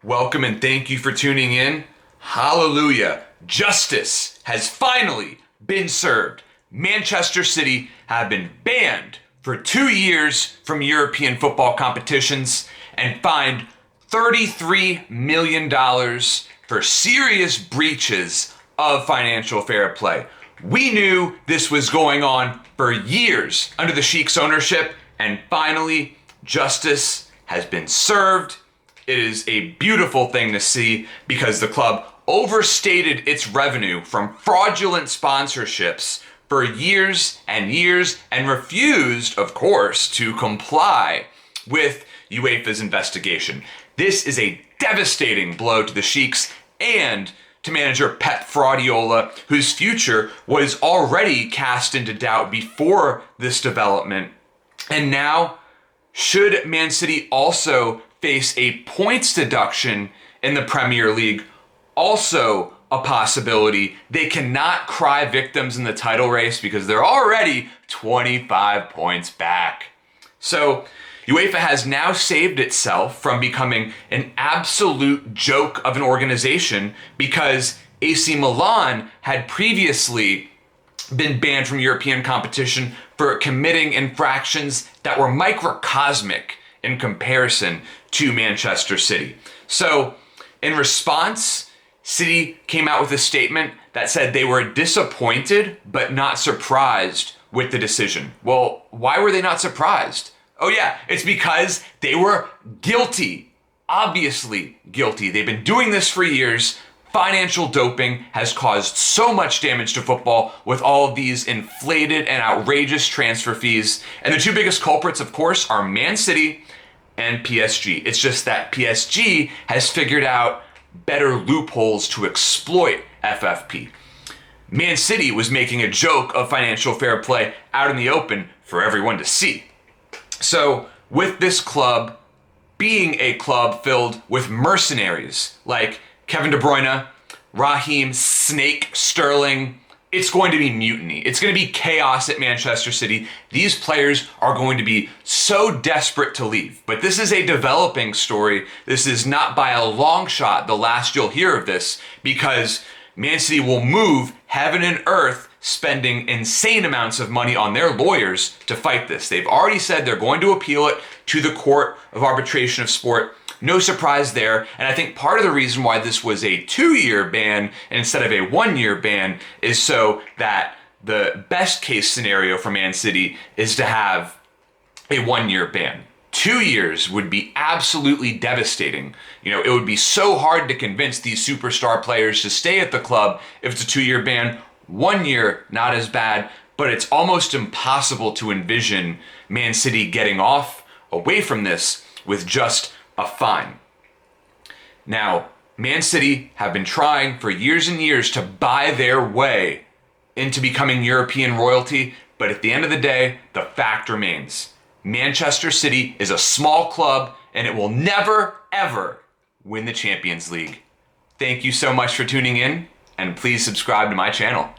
Welcome and thank you for tuning in. Hallelujah. Justice has finally been served. Manchester City have been banned for 2 years from European football competitions and fined $33 million for serious breaches of financial fair play. We knew this was going on for years under the Sheik's ownership, and finally, justice has been served. It is a beautiful thing to see because the club overstated its revenue from fraudulent sponsorships for years and years and refused, of course, to comply with Uefa's investigation. This is a devastating blow to the Sheiks and to manager Pep Fraudulent, whose future was already cast into doubt before this development. And now, should Man City also face a points deduction in the Premier League, also a possibility. They cannot cry victims in the title race because they're already 25 points back. So UEFA has now saved itself from becoming an absolute joke of an organization because AC Milan had previously been banned from European competition for committing infractions that were microcosmic in comparison to Manchester City. So in response, City came out with a statement that said they were disappointed but not surprised with the decision. Well, why were they not surprised? Oh yeah, it's because they were guilty. Obviously guilty. They've been doing this for years. Financial doping has caused so much damage to football with all of these inflated and outrageous transfer fees. And the two biggest culprits, of course, are Man City and PSG. It's just that PSG has figured out better loopholes to exploit FFP. Man City was making a joke of financial fair play out in the open for everyone to see. So with this club being a club filled with mercenaries like Kevin De Bruyne, Raheem Snake Sterling, it's going to be mutiny. It's going to be chaos at Manchester City. These players are going to be so desperate to leave. But this is a developing story. This is not by a long shot the last you'll hear of this, because Man City will move heaven and earth, spending insane amounts of money on their lawyers to fight this. They've already said they're going to appeal it to the Court of Arbitration of Sport. No surprise there. And I think part of the reason why this was a 2-year ban instead of a 1-year ban is so that the best case scenario for Man City is to have a 1-year ban. 2 years would be absolutely devastating. You know, it would be so hard to convince these superstar players to stay at the club if it's a 2-year ban. 1 year, not as bad, but it's almost impossible to envision Man City getting off away from this with just a fine. Now, Man City have been trying for years and years to buy their way into becoming European royalty, but at the end of the day, the fact remains. Manchester City is a small club and it will never, ever win the Champions League. Thank you so much for tuning in, and please subscribe to my channel.